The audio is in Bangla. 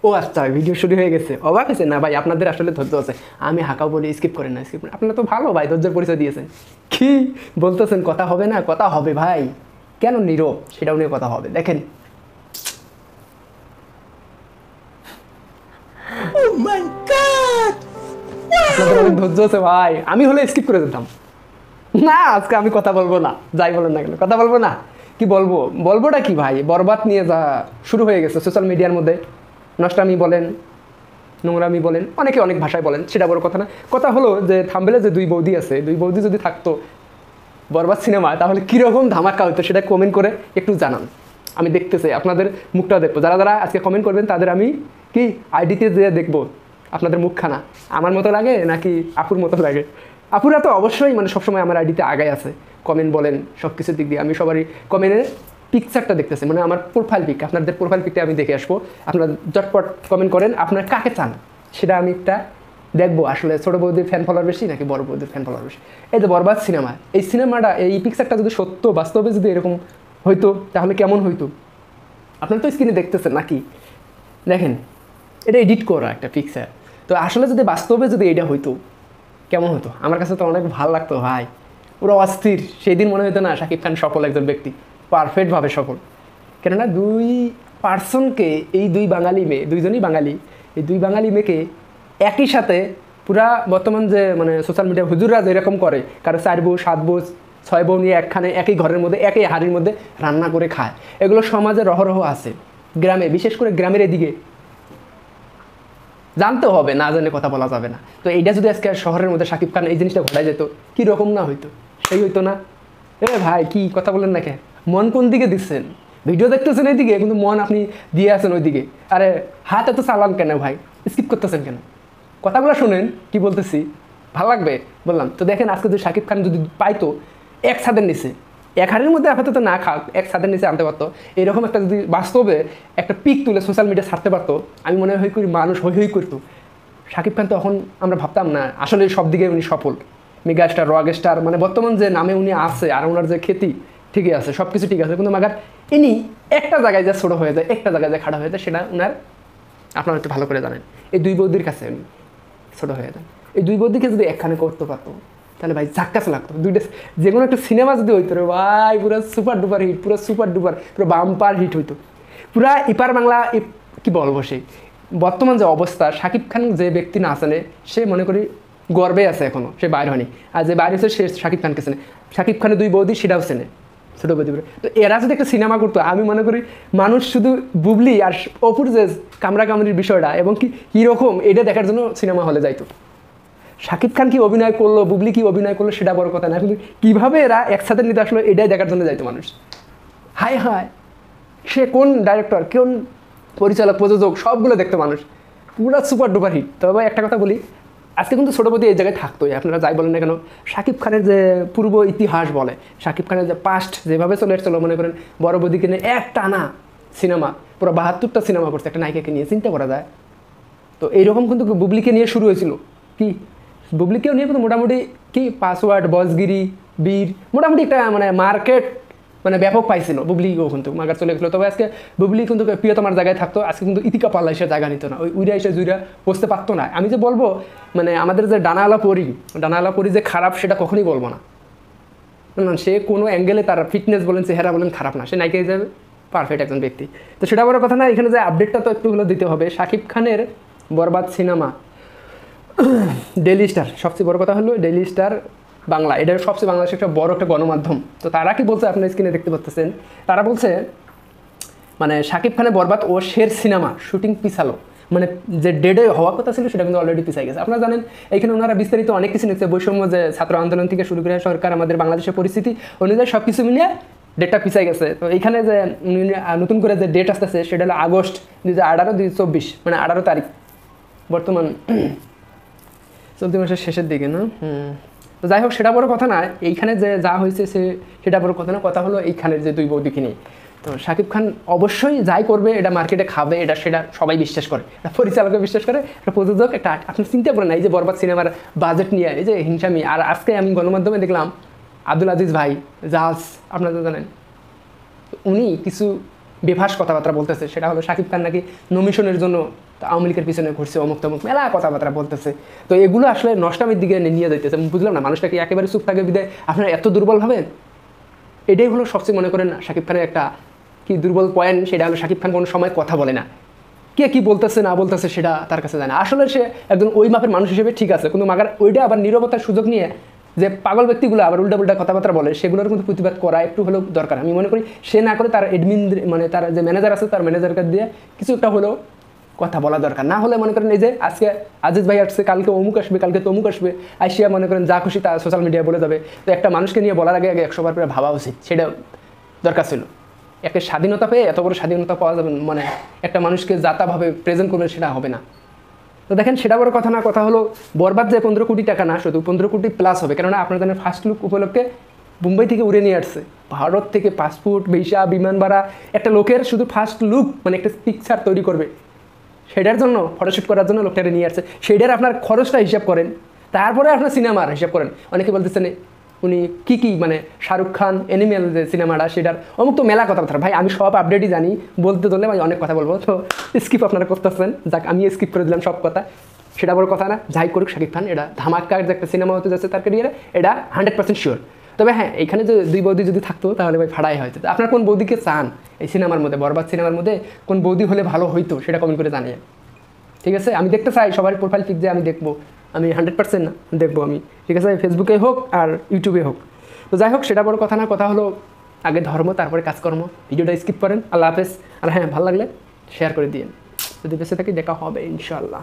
ও আচ্ছা ভিডিও শুরু হয়ে গেছে, অবাক হয়েছে না ভাই? আপনাদের আসলে ধৈর্য আছে, আমি হাঁকাও বলি স্কিপ করেন না, স্কিপ করেন। আপনারা তো ভালো ভাই, ধৈর্যের পরিচয় দিয়েছেন। কি বলতেছেন কথা হবে না? কথা হবে ভাই, কেন নীরব সেটাও নিয়ে কথা হবে। দেখেন আপনাদের অনেক ধৈর্য আছে ভাই, আমি হলে স্কিপ করে দিতাম। না আজকে আমি কথা বলবো না, যাই বলেন না কেন কথা বলবো না। কি বলবো, বলবোটা কি ভাই? বরবাদ নিয়ে যা শুরু হয়ে গেছে সোশ্যাল মিডিয়ার মধ্যে, নষ্টামি বলেন, নোংরামি বলেন, অনেকে অনেক ভাষায় বলেন, সেটা বড় কথা না। কথা হলো যে থাম্বেলে যে দুই বৌদি আছে, দুই বৌদি যদি থাকতো বরবাদ সিনেমায়, তাহলে কীরকম ধামাকা হতো সেটা কমেন্ট করে একটু জানান। আমি দেখতে চাই, আপনাদের মুখটা দেখবো। যারা যারা আজকে কমেন্ট করবেন তাদের আমি কি আইডিতে যেয়ে দেখবো আপনাদের মুখখানা। আমার মতো লাগে নাকি আপুর মতো লাগে? আপুরা তো অবশ্যই মানে সবসময় আমার আইডিতে আগায় আছে, কমেন্ট বলেন সব কিছুর দিক দিয়ে। আমি সবারই কমেন্টের পিকচারটা দেখতেছি, মানে আমার প্রোফাইল পিক, আপনাদের প্রোফাইল পিকটা আমি দেখে আসবো। আপনারা চটপট কমেন্ট করেন আপনারা কাকে চান, সেটা আমি একটা দেখবো আসলে ছোটো বৌদির ফ্যান ফলোয়ার বেশি নাকি বড় বৌদির ফ্যান ফলোয়ার বেশি। এই যে বরবাদ সিনেমা, এই সিনেমাটা, এই পিকচারটা যদি সত্য বাস্তবে যদি এরকম হইতো তাহলে কেমন হইতো? আপনারা তো স্ক্রিনে দেখতেছেন নাকি? দেখেন এটা এডিট করা একটা পিকচার, তো আসলে যদি বাস্তবে যদি এটা হইতো কেমন হতো? আমার কাছে তো অনেক ভালো লাগতো ভাই, পুরো অস্থির। সেই দিন মনে হতো না শাকিব খান সফল একজন ব্যক্তি, পারফেক্টভাবে সফল। কেননা দুই পার্সনকে, এই দুই বাঙালি মেয়ে, দুইজনই বাঙালি, এই দুই বাঙালি মেয়েকে একই সাথে পুরা বর্তমান যে মানে সোশ্যাল মিডিয়া হুজুররা যেরকম করে, কারো 4 বউ 7 বউ 6 বউ নিয়ে একখানে একই ঘরের মধ্যে একই হাড়ির মধ্যে রান্না করে খায়, এগুলো সমাজে রহরহ আছে। গ্রামে, বিশেষ করে গ্রামের এদিকে জানতে হবে, না জানে কথা বলা যাবে না। তো এইটা যদি আজকে শহরের মধ্যে শাকিব খান এই জিনিসটা ঘটাই যেত, কীরকম না হইতো? সেই হইতো না? এ ভাই কি কথা বলেন না কে? মন কোন দিকে দিচ্ছেন? ভিডিও দেখতেছেন এইদিকে, কিন্তু মন আপনি দিয়ে আছেন ওইদিকে। আরে হাত এত চালান কেন ভাই? স্কিপ করতেছেন কেন? কথাগুলো শোনেন কি বলতেছি, ভালো লাগবে বললাম তো। দেখেন আজকে যদি শাকিব খান যদি পাইতো এক ছাদের নিচে, এক হাড়ির মধ্যে আপাতত না খাক, এক ছাদের নিচে আনতে পারতো, এরকম একটা যদি বাস্তবে একটা পিক তুলে সোশ্যাল মিডিয়া ছাড়তে পারতো, আমি মনে হয় করি মানুষ হই হই করতো। শাকিব খান তখন আমরা ভাবতাম না আসলে সব দিকে উনি সফল, মেগা স্টার, রক স্টার, মানে বর্তমান যে নামে উনি আছে আর ওনার যে খ্যাতি ঠিকই আছে, সব কিছু ঠিক আছে, কিন্তু মাগার ইনি একটা জায়গায় যা ছোটো হয়ে যায়, একটা জায়গায় যা খাড়া হয়ে যায়, সেটা ওনার আপনারা একটু ভালো করে জানেন। এই দুই বৌদির কাছে উনি ছোটো হয়ে যান। এই দুই বৌদিকে যদি একখানে করতে পারতো তাহলে ভাই ঝাক্কাস লাগতো। দুইটা যে কোনো একটা সিনেমা যদি হইতো রে ভাই, পুরো সুপার ডুপার হিট, পুরো সুপার ডুপার, পুরো বাম্পার হিট হইতো পুরা ইপার বাংলা। কি বলবো, সেই বর্তমান যে অবস্থা, শাকিব খান যে ব্যক্তি না আছেন সে মনে করি গর্বে আছে এখনও, সে বাইর হয়নি। আর যে বাইরে হচ্ছে সে শাকিব খানকে চেনে, শাকিব খানের দুই বৌদি সেটাও চেনে, ছোটো বৌদি। তো এরা যদি একটা সিনেমা করতো, আমি মনে করি মানুষ শুধু বুবলি আর অপুর যে কামড়াকামড়ির বিষয়টা এবং কি কীরকম এটা দেখার জন্য সিনেমা হলে যাইতো। শাকিব খান কি অভিনয় করলো, বুবলি কি অভিনয় করলো, সেটা বড় কথা না, কিন্তু কীভাবে এরা একসাথে নিতে আসলো এটাই দেখার জন্য যাইতো মানুষ। হায় হায়, সে কোন ডাইরেক্টর, কোন পরিচালক, প্রযোজক, সবগুলো দেখতো মানুষ, পুরো সুপার ডুপার হিট। তবে একটা কথা বলি, আজকে কিন্তু ছোটো বৌদি এই জায়গায় থাকতোই, আপনারা যাই বলেন না কেন। শাকিব খানের যে পূর্ব ইতিহাস বলে, শাকিব খানের যে পাস্ট যেভাবে চলে এসেছিলো, মনে করেন বড় বৌদিকে নিয়ে এক টানা সিনেমা, পুরো 72টা সিনেমা করছে একটা নায়িকাকে নিয়ে, চিন্তা করা যায়। তো এইরকম কিন্তু বুবলিকে নিয়ে শুরু হয়েছিল, কি বুবলিকেও নিয়ে কিন্তু মোটামুটি কি পাসওয়ার্ড, বসগিরি, বীর, মোটামুটি একটা মানে মার্কেট মানে ব্যাপক পাইছিল বুবলিও, কিন্তু মাগার চলে গেছিলো। তবে আজকে বুবলি কিন্তু প্রিয়তমার জায়গায় থাকতো, আজকে কিন্তু ইতিকা পাল্লা এসে জায়গা নিত না, ওই উইরা এসে জুইরা বসতে পারতো না। আমি যে বলবো মানে আমাদের যে ডানাওয়ালা পরি যে খারাপ, সেটা কখনই বলবো না। না, সে কোনো অ্যাঙ্গেলে তার ফিটনেস বলেন, চেহারা বলেন খারাপ না, সে নায়িকা হিসেবে পারফেক্ট একজন ব্যক্তি। তো সেটা বড় কথা না, এখানে যে আপডেটটা তো একটু হলো দিতে হবে। শাকিব খানের বরবাদ সিনেমা ডেইলি স্টার, সবচেয়ে বড় কথা হলো ডেইলি স্টার বাংলা, এটা সবচেয়ে বাংলাদেশের একটা বড় একটা গণমাধ্যম। তো তারা কি বলছে আপনার স্ক্রিনে দেখতে পাচ্ছেন, তারা বলছে মানে শাকিব খানের বরবাদ ও শের সিনেমা শুটিং পিছালো, মানে যে ডেটে হওয়ার কথা ছিল সেটা কিন্তু অলরেডি পিছাই গেছে। আপনারা জানেন এইখানে ওনারা বিস্তারিত অনেক কিছু লিখছে, বৈষম্য যে ছাত্র আন্দোলন থেকে শুরু করে সরকার আমাদের বাংলাদেশের পরিস্থিতি অনুযায়ী সব কিছু মিলিয়ে ডেটটা পিছাই গেছে। তো এইখানে যে নতুন করে যে ডেট আসতেছে সেটা হলো আগস্ট 2018-2024, মানে 18 তারিখ বর্তমান চলতি মাসের শেষের দিকে না। তো যাই হোক, সেটা বড় কথা না, এইখানে যে যা হয়েছে সেটা বড় কথা না, কথা হলো এইখানের যে দুই বৌদিকে নিয়ে। তো শাকিব খান অবশ্যই যাই করবে এটা মার্কেটে খাবে, এটা সেটা সবাই বিশ্বাস করে, একটা পরিচালকও বিশ্বাস করে, একটা প্রযোজক, একটা আপনি চিন্তা করেন না, এই যে বরবাদ সিনেমার বাজেট নিয়ে এই যে হিংসামি। আর আজকে আমি গণমাধ্যমে দেখলাম আব্দুল আজিজ ভাই জাহাজ, আপনারা তো জানেন, উনি কিছু বেফাস কথাবার্তা বলতেছে, সেটা হলো শাকিব খান নাকি নমিশনের জন্য আওয়ামী লীগের পিছনে ঘুরছে, অমুক তমুক মেলা কথাবার্তা বলতেছে। তো এগুলো আসলে নষ্টামির দিকে নিয়ে যাইতেছে। বুঝলাম না মানুষটাকে একেবারে চুপ থাকে বিদায় আপনারা এত দুর্বল ভাবেন। এটাই হলো সবচেয়ে মনে করেন শাকিব খানের একটা কি দুর্বল পয়েন্ট, সেটা হলো শাকিব খান কোনো সময় কথা বলে না, কে কী বলতেছে না বলতেছে সেটা তার কাছে জানে। আসলে সে একজন ওই মাপের মানুষ হিসেবে ঠিক আছে, কিন্তু মাগার ওইটা আবার নীরবতার সুযোগ নিয়ে যে পাগল ব্যক্তিগুলো আবার উল্টা কথাবার্তা বলে, সেগুলোর কিন্তু প্রতিবাদ করা একটু হলেও দরকার। আমি মনে করি সে না করে তার এডমিন মানে তার যে ম্যানেজার আছে তার ম্যানেজারকে দিয়ে কিছু একটা হলেও কথা বলা দরকার। না হলে মনে করেন এই যে আজকে আজিজ ভাই আসছে, কালকে অমুক আসবে, কালকে তমুক আসবে, আইসিয়া মনে করেন যা খুশি তা সোশ্যাল মিডিয়ায় বলে যাবে। তো একটা মানুষকে নিয়ে বলার আগে 100 বার করে ভাবা উচিত, সেটা দরকার ছিল। একটা স্বাধীনতা পেয়ে এত বড় স্বাধীনতা পাওয়া যাবে মানে একটা মানুষকে যাতাভাবে প্রেজেন্ট করবেন সেটা হবে না। তো দেখেন সেটা বড় কথা না, কথা হলো বরবাদ যে 15 কোটি টাকা না, শুধু 15 কোটি প্লাস হবে। কেননা আপনার জানেন ফার্স্ট লুক উপলক্ষে মুম্বাই থেকে উড়ে নিয়ে আসছে, ভারত থেকে পাসপোর্ট ভিসা বিমান ভাড়া, একটা লোকের শুধু ফার্স্ট লুক মানে একটা পিকচার তৈরি করবে সেটার জন্য ফটোশ্যুট করার জন্য লোকটাকে নিয়ে আসছে, সেটার আপনার খরচটা হিসাব করেন, তারপরে আপনার সিনেমার হিসাব করেন। অনেকে বলতেছেন উনি কী মানে শাহরুখ খান অ্যানিমেল যে সিনেমাটা সেটার অমুক তো মেলা কথাবার্তা। ভাই আমি সব আপডেটই জানি, বলতে ধরলে ভাই অনেক কথা বলবো, তো স্কিপ আপনারা করতেছেন, যাক আমি স্কিপ করে দিলাম সব কথা, সেটা বড় কথা না। যাই করুক শাকিব খান এটা ধামাকার যে একটা সিনেমা হতে যাচ্ছে তার ক্যারিয়ারে, এটা 100% শিওর। তবে হ্যাঁ এখানে যে 2 বৌদি যদি থাকতো তাহলে ভাই ফাড়াই হয়তো। আপনার কোন বৌদিকে চান এই সিনেমার মধ্যে, বরবাদ সিনেমার মধ্যে কোন বৌদি হলে ভালো হইতো সেটা কমেন্ট করে জানিয়ে, ঠিক আছে? আমি দেখতে চাই সবার প্রোফাইল পিক যে আমি দেখবো, আমি 100% না দেখবো আমি, ঠিক আছে? ফেসবুকে হোক আর ইউটিউবে হোক। তো যাই হোক সেটা বড় কথা না, কথা হলো আগে ধর্ম তারপরে কাজকর্ম। ভিডিওটা স্কিপ করেন, আল্লাহ হাফেজ। আর হ্যাঁ ভালো লাগলে শেয়ার করে দিন, যদি বেঁচে থাকি দেখা হবে ইনশাআল্লাহ।